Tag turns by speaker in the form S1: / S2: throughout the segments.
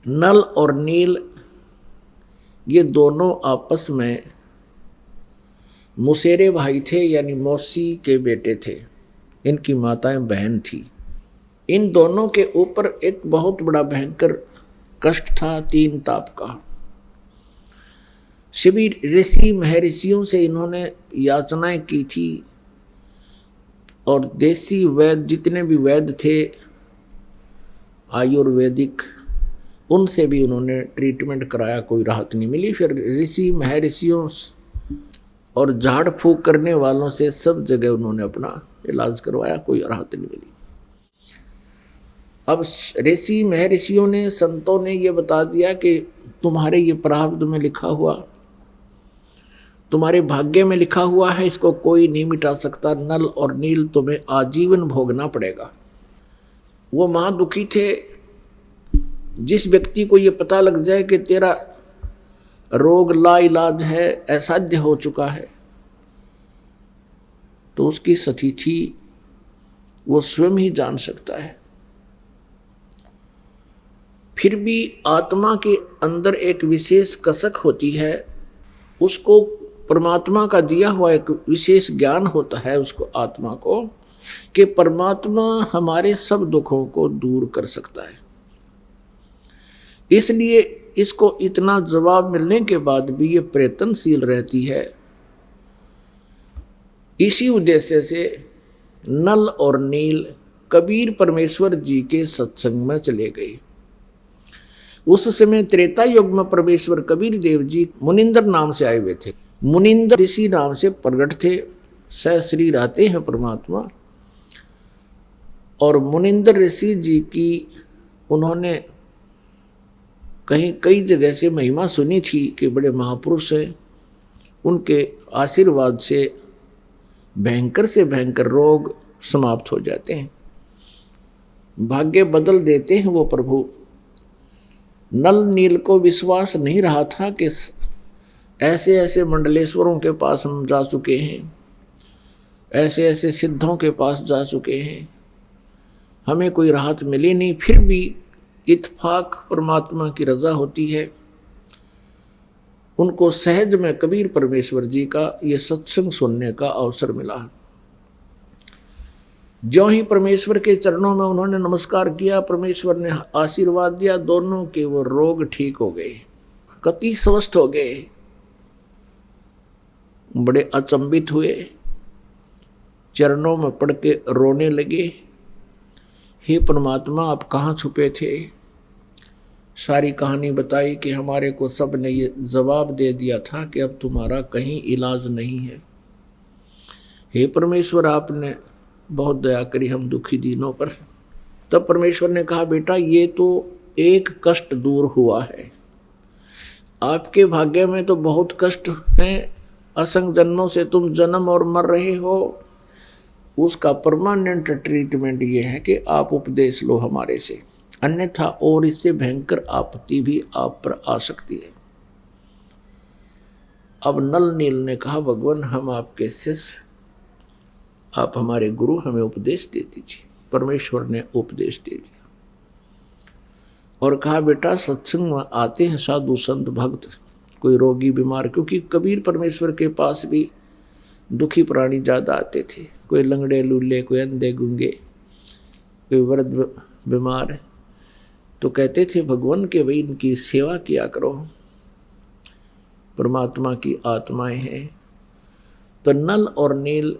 S1: नल और नील ये दोनों आपस में मुसेरे भाई थे, यानी मौसी के बेटे थे। इनकी माताएं बहन थी। इन दोनों के ऊपर एक बहुत बड़ा भयंकर कष्ट था, 3 ताप का। सभी ऋषि महर्षियों से इन्होंने याचनाएं की थी और देसी वैद्य जितने भी वैद्य थे आयुर्वेदिक, उनसे भी उन्होंने ट्रीटमेंट कराया, कोई राहत नहीं मिली। फिर ऋषि महर्षियों और झाड़ फूक करने वालों से सब जगह उन्होंने अपना इलाज करवाया, कोई राहत नहीं मिली। अब ऋषि महर्षियों ने, संतों ने ये बता दिया कि तुम्हारे ये प्रारब्ध में लिखा हुआ, तुम्हारे भाग्य में लिखा हुआ है, इसको कोई नहीं मिटा सकता। नल और नील तुम्हें आजीवन भोगना पड़ेगा। वो महादुखी थे। जिस व्यक्ति को ये पता लग जाए कि तेरा रोग लाइलाज है, असाध्य हो चुका है, तो उसकी स्थिति वो स्वयं ही जान सकता है। फिर भी आत्मा के अंदर एक विशेष कसक होती है, उसको परमात्मा का दिया हुआ एक विशेष ज्ञान होता है उसको, आत्मा को, कि परमात्मा हमारे सब दुखों को दूर कर सकता है। इसलिए इसको इतना जवाब मिलने के बाद भी ये प्रयत्नशील रहती है। इसी उद्देश्य से नल और नील कबीर परमेश्वर जी के सत्संग में चले गए। उस समय त्रेता युग में परमेश्वर कबीर देव जी मुनिंदर नाम से आए हुए थे। मुनिंदर ऋषि नाम से प्रगट थे, सहश्री रहते हैं परमात्मा। और मुनिंदर ऋषि जी की उन्होंने कहीं कई जगह से महिमा सुनी थी कि बड़े महापुरुष हैं। उनके आशीर्वाद से भयंकर से भयंकर रोग समाप्त हो जाते हैं, भाग्य बदल देते हैं वो प्रभु। नल नील को विश्वास नहीं रहा था कि ऐसे ऐसे मंडलेश्वरों के पास हम जा चुके हैं, ऐसे ऐसे सिद्धों के पास जा चुके हैं, हमें कोई राहत मिली नहीं। फिर भी इत्फाक परमात्मा की रजा होती है। उनको सहज में कबीर परमेश्वर जी का ये सत्संग सुनने का अवसर मिला। ज्यों ही परमेश्वर के चरणों में उन्होंने नमस्कार किया, परमेश्वर ने आशीर्वाद दिया, दोनों के वो रोग ठीक हो गए, कति स्वस्थ हो गए। बड़े अचंभित हुए, चरणों में पड़ के रोने लगे, हे परमात्मा आप कहाँ छुपे थे। सारी कहानी बताई कि हमारे को सब ने ये जवाब दे दिया था कि अब तुम्हारा कहीं इलाज नहीं है। हे परमेश्वर आपने बहुत दया करी हम दुखी दीनों पर। तब परमेश्वर ने कहा, बेटा ये तो एक कष्ट दूर हुआ है, आपके भाग्य में तो बहुत कष्ट हैं, असंख्य जन्मों से तुम जन्म और मर रहे हो। उसका परमानेंट ट्रीटमेंट ये है कि आप उपदेश लो हमारे से, अन्यथा और इससे भयंकर आपत्ति भी आप पर आ सकती है। अब नल नील ने कहा, भगवान हम आपके शिष्य, आप हमारे गुरु, हमें उपदेश दे दीजिए। परमेश्वर ने उपदेश दे दिया और कहा, बेटा सत्संग में आते हैं साधु संत भक्त, कोई रोगी बीमार, क्योंकि कबीर परमेश्वर के पास भी दुखी प्राणी ज़्यादा आते थे, कोई लंगड़े लूले, कोई अंधे गूंगे, कोई वृद्ध बीमार। तो कहते थे भगवान के भाई इनकी सेवा किया करो, परमात्मा की आत्माएं हैं। तो नल और नील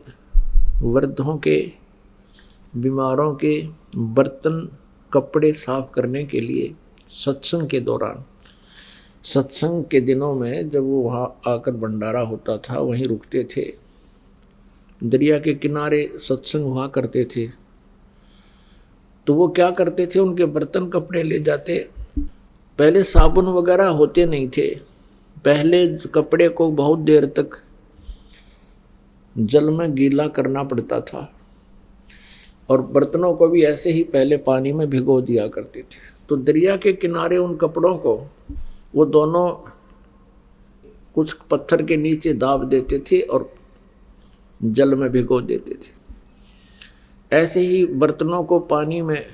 S1: वृद्धों के, बीमारों के बर्तन कपड़े साफ करने के लिए सत्संग के दौरान, सत्संग के दिनों में जब वो वहाँ आकर भंडारा होता था वहीं रुकते थे। दरिया के किनारे सत्संग हुआ करते थे। तो वो क्या करते थे, उनके बर्तन कपड़े ले जाते। पहले साबुन वगैरह होते नहीं थे, पहले कपड़े को बहुत देर तक जल में गीला करना पड़ता था और बर्तनों को भी ऐसे ही पहले पानी में भिगो दिया करते थे। तो दरिया के किनारे उन कपड़ों को वो दोनों कुछ पत्थर के नीचे दाब देते थे और जल में भिगो देते थे। ऐसे ही बर्तनों को पानी में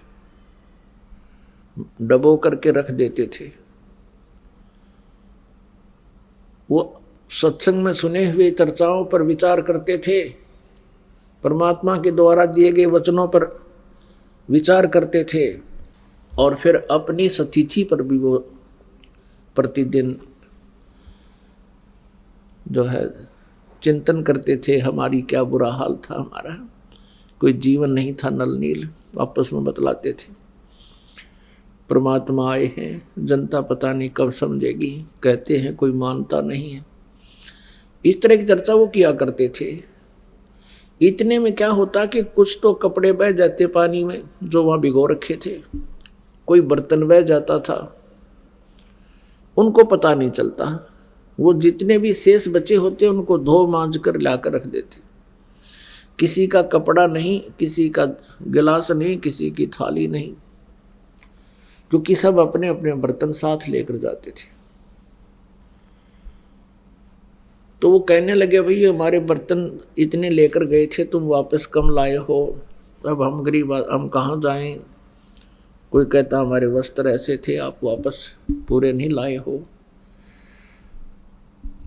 S1: डबो करके रख देते थे। वो सत्संग में सुने हुए चर्चाओं पर विचार करते थे, परमात्मा के द्वारा दिए गए वचनों पर विचार करते थे और फिर अपनी सतिथि पर भी वो प्रतिदिन जो है चिंतन करते थे। हमारी क्या बुरा हाल था, हमारा कोई जीवन नहीं था, नल नील आपस में बतलाते थे। परमात्मा आए हैं, जनता पता नहीं कब समझेगी, कहते हैं कोई मानता नहीं है। इस तरह की चर्चा वो किया करते थे। इतने में क्या होता कि कुछ तो कपड़े बह जाते पानी में जो वहाँ भिगो रखे थे, कोई बर्तन बह जाता था, उनको पता नहीं चलता। वो जितने भी शेष बचे होते उनको धो मांझ कर लाकर रख देते। किसी का कपड़ा नहीं, किसी का गिलास नहीं, किसी की थाली नहीं, क्योंकि सब अपने अपने बर्तन साथ लेकर जाते थे। तो वो कहने लगे, भाई हमारे बर्तन इतने लेकर गए थे, तुम वापस कम लाए हो, अब हम गरीब, हम कहाँ जाएं। कोई कहता हमारे वस्त्र ऐसे थे, आप वापस पूरे नहीं लाए हो।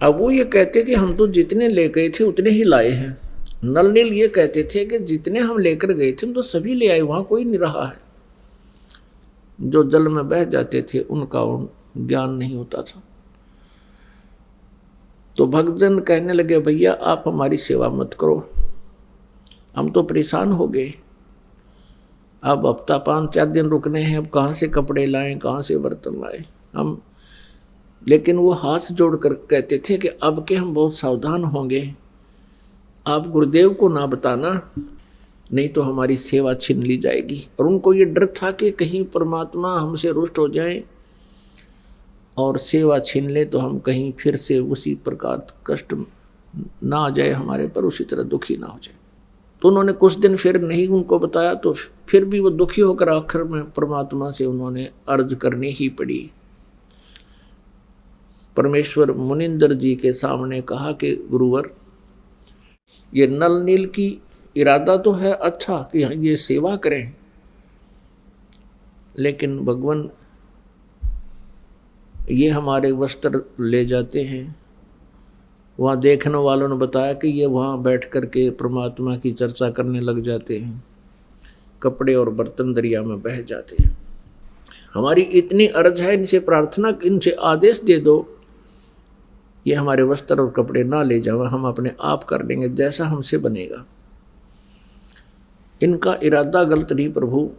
S1: अब वो ये कहते कि हम तो जितने ले गए थे उतने ही लाए हैं। नल नील ये कहते थे कि जितने हम लेकर गए थे हम तो सभी ले आए, वहां कोई नहीं रहा है। जो जल में बह जाते थे उनका ज्ञान नहीं होता था। तो भक्तजन कहने लगे, भैया आप हमारी सेवा मत करो, हम तो परेशान हो गए, अब हफ्ता 5-4 दिन रुकने हैं, अब कहाँ से कपड़े लाएं, कहाँ से बर्तन लाएं हम। लेकिन वो हाथ जोड़कर कहते थे कि अब के हम बहुत सावधान होंगे, आप गुरुदेव को ना बताना, नहीं तो हमारी सेवा छीन ली जाएगी। और उनको ये डर था कि कहीं परमात्मा हमसे रुष्ट हो जाए और सेवा छीन ले तो हम कहीं फिर से उसी प्रकार कष्ट ना आ जाए हमारे पर, उसी तरह दुखी ना हो जाए। तो उन्होंने कुछ दिन फिर नहीं उनको बताया, तो फिर भी वो दुखी होकर आखिर में परमात्मा से उन्होंने अर्ज करनी ही पड़ी। परमेश्वर मुनिंदर जी के सामने कहा कि गुरुवर, ये नल नील की इरादा तो है अच्छा कि ये सेवा करें, लेकिन भगवान ये हमारे वस्त्र ले जाते हैं। वहाँ देखने वालों ने बताया कि ये वहाँ बैठ कर के परमात्मा की चर्चा करने लग जाते हैं, कपड़े और बर्तन दरिया में बह जाते हैं। हमारी इतनी अर्ज है, इनसे प्रार्थना, इनसे आदेश दे दो, ये हमारे वस्त्र और कपड़े ना ले जाओ, हम अपने आप कर लेंगे जैसा हमसे बनेगा। इनका इरादा गलत नहीं प्रभु,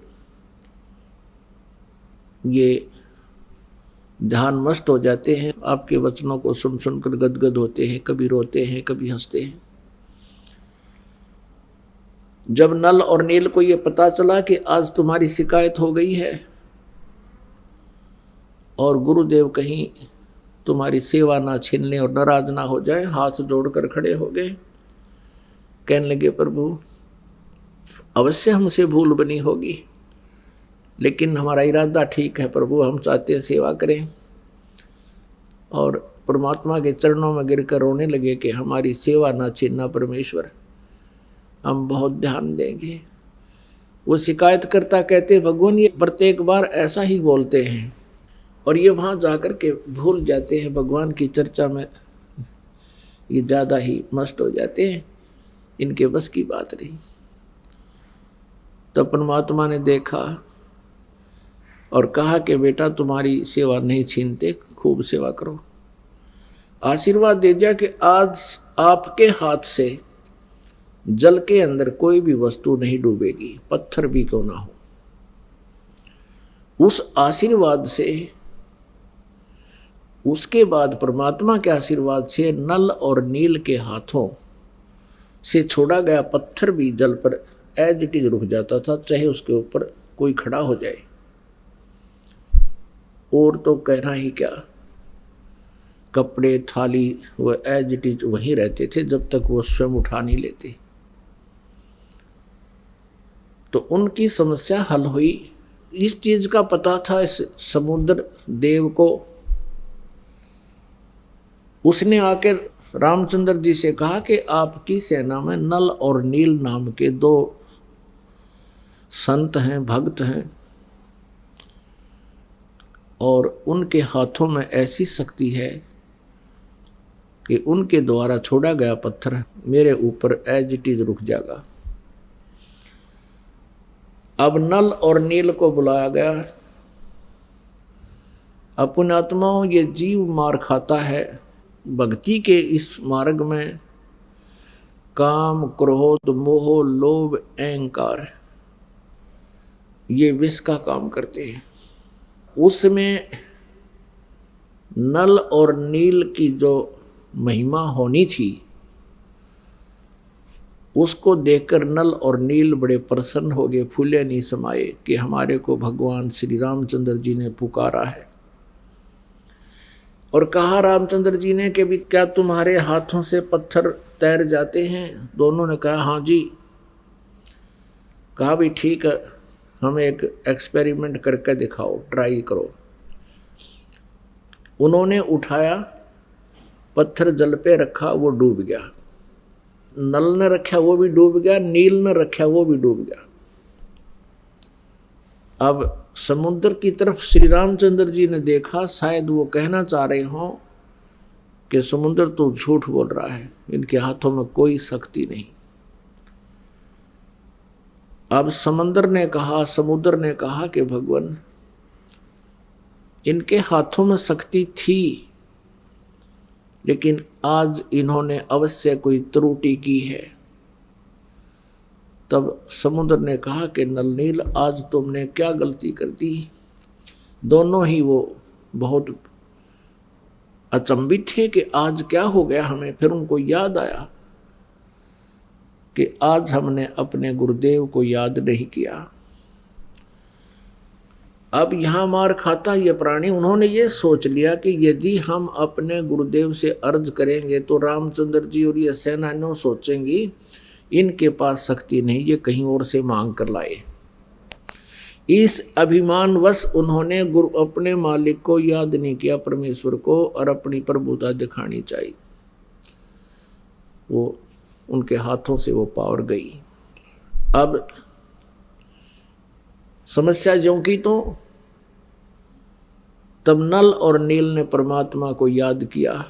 S1: ये ध्यान मस्त हो जाते हैं, आपके वचनों को सुन सुनकर गदगद होते हैं, कभी रोते हैं, कभी हंसते हैं। जब नल और नील को ये पता चला कि आज तुम्हारी शिकायत हो गई है और गुरुदेव कहीं तुम्हारी सेवा ना छीन ले और नाराज ना हो जाए, हाथ जोड़कर खड़े हो गए। कहने लगे, प्रभु अवश्य हमसे भूल बनी होगी, लेकिन हमारा इरादा ठीक है प्रभु, हम चाहते हैं सेवा करें। और परमात्मा के चरणों में गिरकर रोने लगे कि हमारी सेवा ना छीनना परमेश्वर, हम बहुत ध्यान देंगे। वो शिकायत करता कहते, भगवान ये प्रत्येक बार ऐसा ही बोलते हैं और ये वहाँ जाकर के भूल जाते हैं, भगवान की चर्चा में ये ज़्यादा ही मस्त हो जाते हैं, इनके बस की बात नहीं। तब परमात्मा ने देखा और कहा कि बेटा तुम्हारी सेवा नहीं छीनते, खूब सेवा करो। आशीर्वाद दे दिया कि आज आपके हाथ से जल के अंदर कोई भी वस्तु नहीं डूबेगी, पत्थर भी क्यों ना हो। उस आशीर्वाद से, उसके बाद परमात्मा के आशीर्वाद से नल और नील के हाथों से छोड़ा गया पत्थर भी जल पर एज इट इज रुक जाता था, चाहे उसके ऊपर कोई खड़ा हो जाए। और तो कहना ही क्या, कपड़े थाली वो एज इट इज वहीं रहते थे जब तक वो स्वयं उठा नहीं लेते। तो उनकी समस्या हल हुई। इस चीज का पता था इस समुद्र देव को उसने आकर रामचंद्र जी से कहा कि आपकी सेना में नल और नील नाम के दो संत हैं, भक्त हैं, और उनके हाथों में ऐसी शक्ति है कि उनके द्वारा छोड़ा गया पत्थर मेरे ऊपर एज इट इज रुक जाएगा। अब नल और नील को बुलाया गया। अपने आत्माओं, ये जीव मार खाता है भक्ति के इस मार्ग में। काम, क्रोध, मोह, लोभ, अहंकार, ये विष का काम करते हैं। उसमें नल और नील की जो महिमा होनी थी, उसको देखकर नल और नील बड़े प्रसन्न हो गए, फूले नहीं समाये कि हमारे को भगवान श्री रामचंद्र जी ने पुकारा है। और कहा रामचंद्र जी ने कि भी क्या तुम्हारे हाथों से पत्थर तैर जाते हैं? दोनों ने कहा हाँ जी। कहा भी ठीक है, हमें एक एक्सपेरिमेंट करके दिखाओ, ट्राई करो। उन्होंने उठाया, पत्थर जल पे रखा, वो डूब गया। नल ने रखा वो भी डूब गया, नील ने रखा वो भी डूब गया। अब समुद्र की तरफ श्री रामचंद्र जी ने देखा, शायद वो कहना चाह रहे हों कि समुद्र तो झूठ बोल रहा है, इनके हाथों में कोई शक्ति नहीं। अब समुद्र ने कहा कि भगवान, इनके हाथों में शक्ति थी, लेकिन आज इन्होंने अवश्य कोई त्रुटि की है। तब समुद्र ने कहा कि नल नील, आज तुमने क्या गलती कर दी? दोनों ही वो बहुत अचंभित थे कि आज क्या हो गया हमें। फिर उनको याद आया कि आज हमने अपने गुरुदेव को याद नहीं किया। अब यहां मार खाता ये प्राणी, उन्होंने ये सोच लिया कि यदि हम अपने गुरुदेव से अर्ज करेंगे तो रामचंद्र जी और ये सेनानियों सोचेंगी इनके पास शक्ति नहीं, ये कहीं और से मांग कर लाए। इस अभिमानवश उन्होंने अपने मालिक को याद नहीं किया, परमेश्वर को, और अपनी प्रभुता दिखानी चाहिए। वो उनके हाथों से वो पावर गई। अब समस्या ज्यों की तो तब नल और नील ने परमात्मा को याद किया,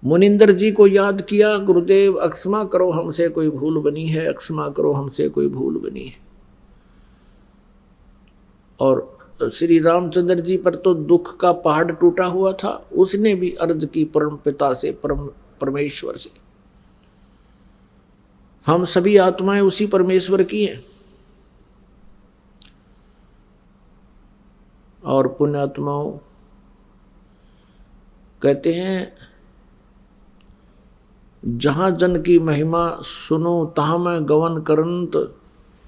S1: मुनिंदर जी को याद किया। गुरुदेव अक्षमा करो, हमसे कोई भूल बनी है, अक्षमा करो, हमसे कोई भूल बनी है। और श्री रामचंद्र जी पर तो दुख का पहाड़ टूटा हुआ था, उसने भी अर्ज की परम पिता से, परमेश्वर से। हम सभी आत्माएं उसी परमेश्वर की हैं। और पुण्यात्माओं कहते हैं, जहां जन की महिमा सुनो तहां मैं गवन करंत,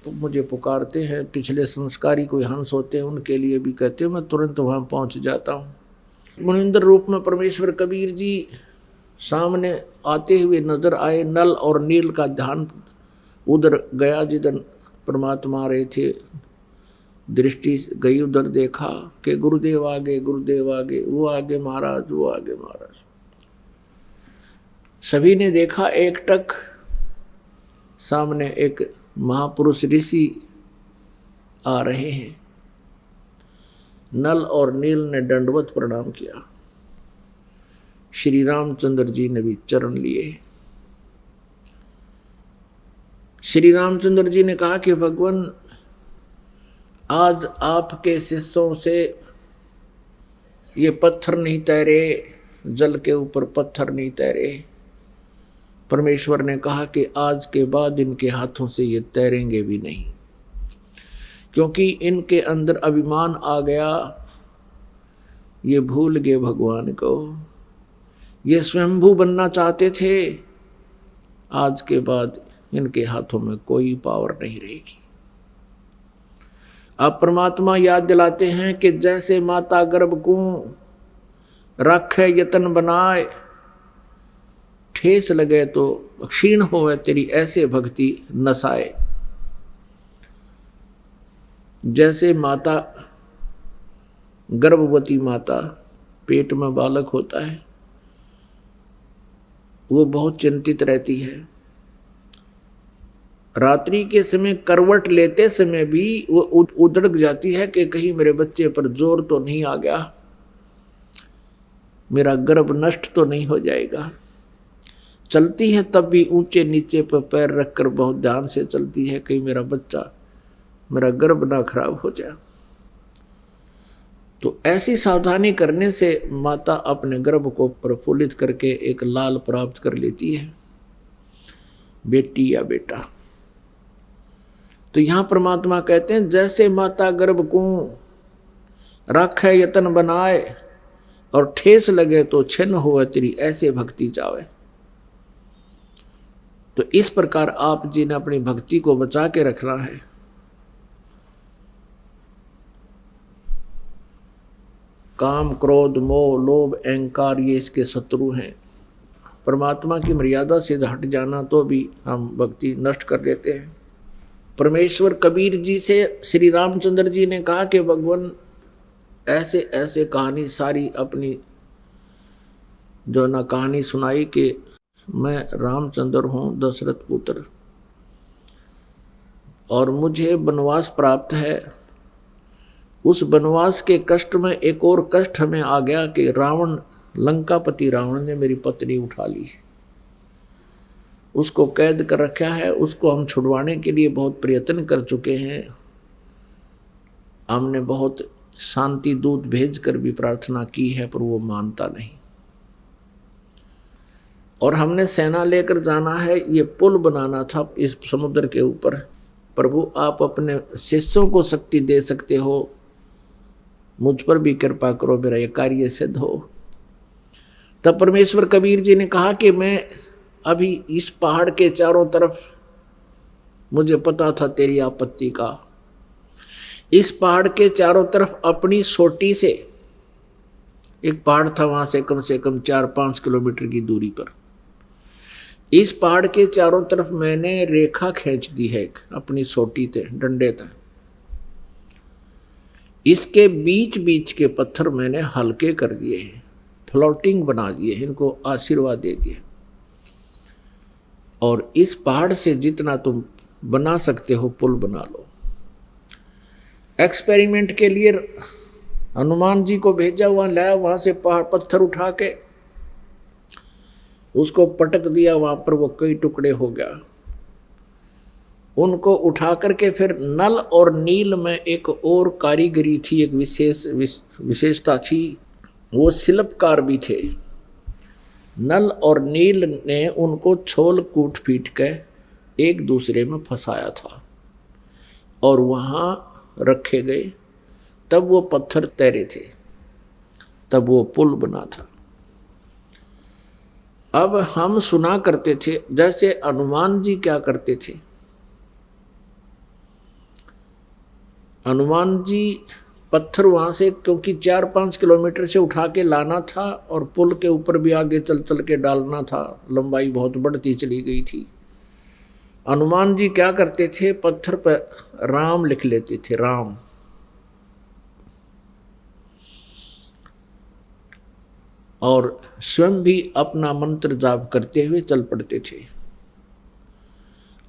S1: तो मुझे पुकारते हैं। पिछले संस्कारी कोई हंस होते हैं, उनके लिए भी कहते हैं, मैं तुरंत वहां पहुंच जाता हूं। मुनिंदर रूप में परमेश्वर कबीर जी सामने आते हुए नजर आए। नल और नील का ध्यान उधर गया जिधर परमात्मा रहे थे, दृष्टि गई उधर, देखा कि गुरुदेव आगे, गुरुदेव आगे, वो आगे महाराज, वो आगे महाराज। सभी ने देखा एकटक सामने एक महापुरुष ऋषि आ रहे हैं। नल और नील ने दंडवत प्रणाम किया। श्री रामचंद्र जी ने भी चरण लिए। श्री रामचंद्र जी ने कहा कि भगवान, आज आपके शिष्यों से ये पत्थर नहीं तैरे, जल के ऊपर पत्थर नहीं तैरे। परमेश्वर ने कहा कि आज के बाद इनके हाथों से ये तैरेंगे भी नहीं, क्योंकि इनके अंदर अभिमान आ गया। ये भूल गए भगवान को, ये स्वयंभू बनना चाहते थे। आज के बाद इनके हाथों में कोई पावर नहीं रहेगी। अब परमात्मा याद दिलाते हैं कि जैसे माता गर्भ को रखे यतन बनाए, ठेस लगे तो क्षीण होवे तेरी ऐसे भक्ति नसाए। जैसे माता, गर्भवती माता पेट में बालक होता है, वो बहुत चिंतित रहती है। रात्रि के समय करवट लेते समय भी वो उधड़क जाती है कि कहीं मेरे बच्चे पर जोर तो नहीं आ गया, मेरा गर्भ नष्ट तो नहीं हो जाएगा। चलती है तब भी ऊंचे नीचे पर पैर रखकर बहुत ध्यान से चलती है, कहीं मेरा गर्भ ना खराब हो जाए। तो ऐसी सावधानी करने से माता अपने गर्भ को प्रफुल्लित करके एक लाल प्राप्त कर लेती है, बेटी या बेटा। तो यहां परमात्मा कहते हैं जैसे माता गर्भ को राखे यतन बनाए और ठेस लगे तो छिन्न होवे तेरी ऐसे भक्ति जावे। तो इस प्रकार आप जी ने अपनी भक्ति को बचा के रखना है। काम, क्रोध, मोह, लोभ, अहंकार ये इसके शत्रु हैं। परमात्मा की मर्यादा से हट जाना तो भी हम भक्ति नष्ट कर देते हैं। परमेश्वर कबीर जी से श्री रामचंद्र जी ने कहा कि भगवान ऐसे ऐसे कहानी सारी अपनी जो ना कहानी सुनाई कि मैं रामचंद्र हूँ दशरथ पुत्र और मुझे वनवास प्राप्त है। उस वनवास के कष्ट में एक और कष्ट हमें आ गया कि रावण, लंकापति रावण ने मेरी पत्नी उठा ली, उसको कैद कर रखा है। उसको हम छुड़वाने के लिए बहुत प्रयत्न कर चुके हैं। हमने बहुत शांति दूत भेजकर भी प्रार्थना की है पर वो मानता नहीं। और हमने सेना लेकर जाना है, ये पुल बनाना था इस समुद्र के ऊपर। प्रभु आप अपने शिष्यों को शक्ति दे सकते हो, मुझ पर भी कृपा करो, मेरा ये कार्य सिद्ध हो। तब परमेश्वर कबीर जी ने कहा कि मैं अभी इस पहाड़ के चारों तरफ, मुझे पता था तेरी आपत्ति का, इस पहाड़ के चारों तरफ अपनी सोटी से, एक पहाड़ था वहां से कम 4-5 किलोमीटर की दूरी पर, इस पहाड़ के चारों तरफ मैंने रेखा खींच दी है अपनी सोटी से, डंडे तक। इसके बीच बीच के पत्थर मैंने हल्के कर दिए हैं, फ्लोटिंग बना दिए, इनको आशीर्वाद दे दिए। और इस पहाड़ से जितना तुम बना सकते हो पुल बना लो। एक्सपेरिमेंट के लिए हनुमान जी को भेजा, वहां लाया, वहां से पहाड़ पत्थर उठा के उसको पटक दिया, वहां पर वो कई टुकड़े हो गया। उनको उठा करके फिर नल और नील में एक और कारीगरी थी, एक विशेषता थी, वो शिल्पकार भी थे। नल और नील ने उनको छोल कूट पीट के एक दूसरे में फंसाया था और वहां रखे गए, तब वो पत्थर तैरे थे, तब वो पुल बना था। अब हम सुना करते थे जैसे हनुमान जी क्या करते थे। हनुमान जी पत्थर वहां से, क्योंकि 4-5 किलोमीटर से उठा के लाना था और पुल के ऊपर भी आगे चल चल के डालना था, लंबाई बहुत बढ़ती चली गई थी। हनुमान जी क्या करते थे, पत्थर पर राम लिख लेते थे, राम, और स्वयं भी अपना मंत्र जाप करते हुए चल पड़ते थे।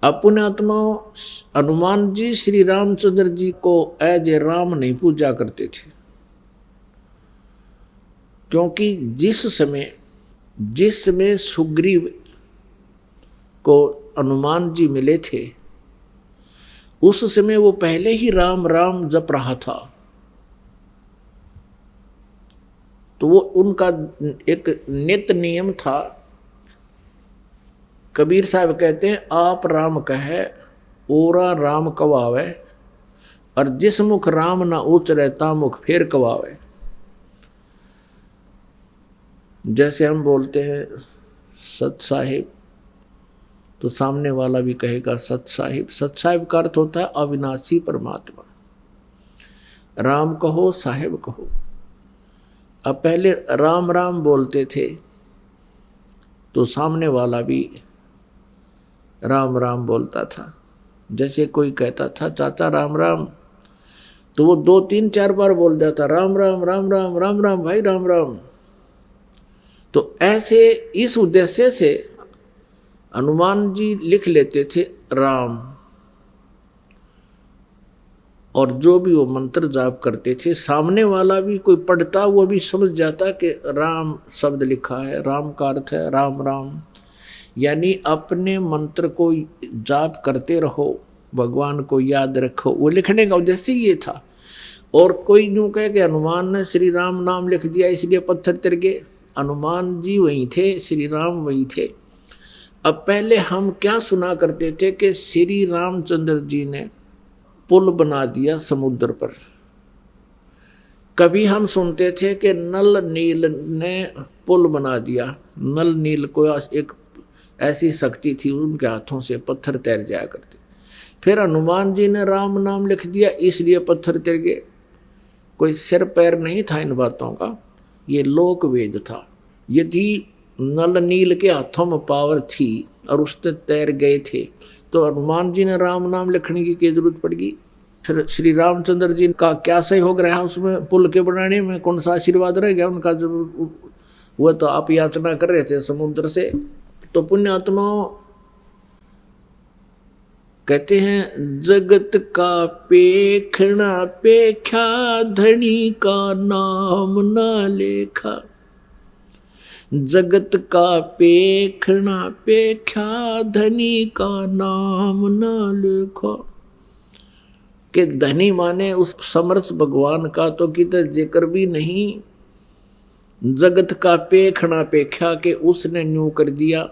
S1: अपने आत्मा हनुमान जी श्री रामचंद्र जी को एज ए राम नहीं पूजा करते थे, क्योंकि जिस समय सुग्रीव को हनुमान जी मिले थे उस समय वो पहले ही राम राम जप रहा था। तो वो उनका एक नित्य नियम था। कबीर साहब कहते हैं आप राम कहे ओरा राम कवावे, और जिस मुख राम ना उचरे ता मुख फेर कवावे। जैसे हम बोलते हैं सत साहिब, तो सामने वाला भी कहेगा सत साहिब। सत साहिब का अर्थ होता है अविनाशी परमात्मा। राम कहो साहिब कहो। अब पहले राम राम बोलते थे तो सामने वाला भी राम राम बोलता था। जैसे कोई कहता था चाचा राम राम, तो वो 2-3-4 बार बोल जाता राम राम राम राम राम राम भाई राम राम। तो ऐसे इस उद्देश्य से हनुमान जी लिख लेते थे राम, और जो भी वो मंत्र जाप करते थे सामने वाला भी कोई पढ़ता वो भी समझ जाता कि राम शब्द लिखा है, राम का अर्थ है राम राम। यानी अपने मंत्र को जाप करते रहो, भगवान को याद रखो, वो लिखने का उद्देश्य ये था। और कोई यूँ कहे कि हनुमान ने श्री राम नाम लिख दिया इसलिए पत्थर तिर गए, हनुमान जी वहीं थे, श्री राम वहीं थे। अब पहले हम क्या सुना करते थे कि श्री रामचंद्र जी ने पुल बना दिया समुद्र पर। कभी हम सुनते थे कि नल नील ने पुल बना दिया। नल नील को एक ऐसी शक्ति थी, उनके हाथों से पत्थर तैर जाया करते। फिर हनुमान जी ने राम नाम लिख दिया इसलिए पत्थर तैर गए। कोई सिर पैर नहीं था इन बातों का, ये लोक वेद था। यदि नल नील के हाथों में पावर थी और उसने तैर गए थे तो हनुमान जी ने राम नाम लिखने की क्या जरूरत पड़गी। फिर श्री रामचंद्र जी का क्या सहयोग रहा उसमें, पुल के बनाने में कौन सा आशीर्वाद रह गया उनका, जो वो तो आप याचना कर रहे थे समुद्र से। तो पुण्यात्माओं कहते हैं जगत का पेखना पेख्या धनी का नाम ना लेखा। जगत का पेखना पेख्या धनी का नाम न लेखा। कि धनी माने उस समर्थ भगवान का तो कित जिक्र भी नहीं। जगत का पेखना पेख्या के उसने न्यू कर दिया।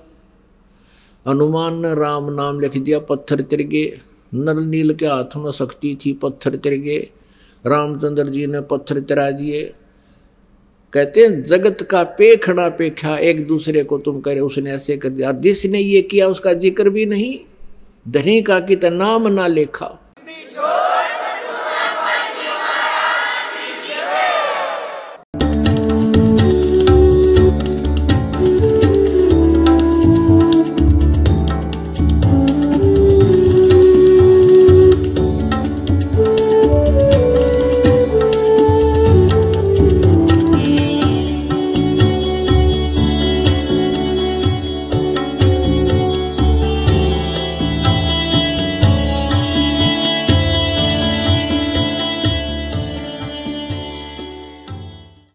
S1: हनुमान ने राम नाम लिख दिया, पत्थर तिर गए। नल नील के हाथ में शक्ति थी, पत्थर तिर गए। रामचंद्र जी ने पत्थर तिरा दिए। कहते हैं जगत का पेखना पेखा, एक दूसरे को तुम करे उसने ऐसे कर दिया। जिसने ये किया उसका जिक्र भी नहीं। धनी का कि नाम ना लेखा।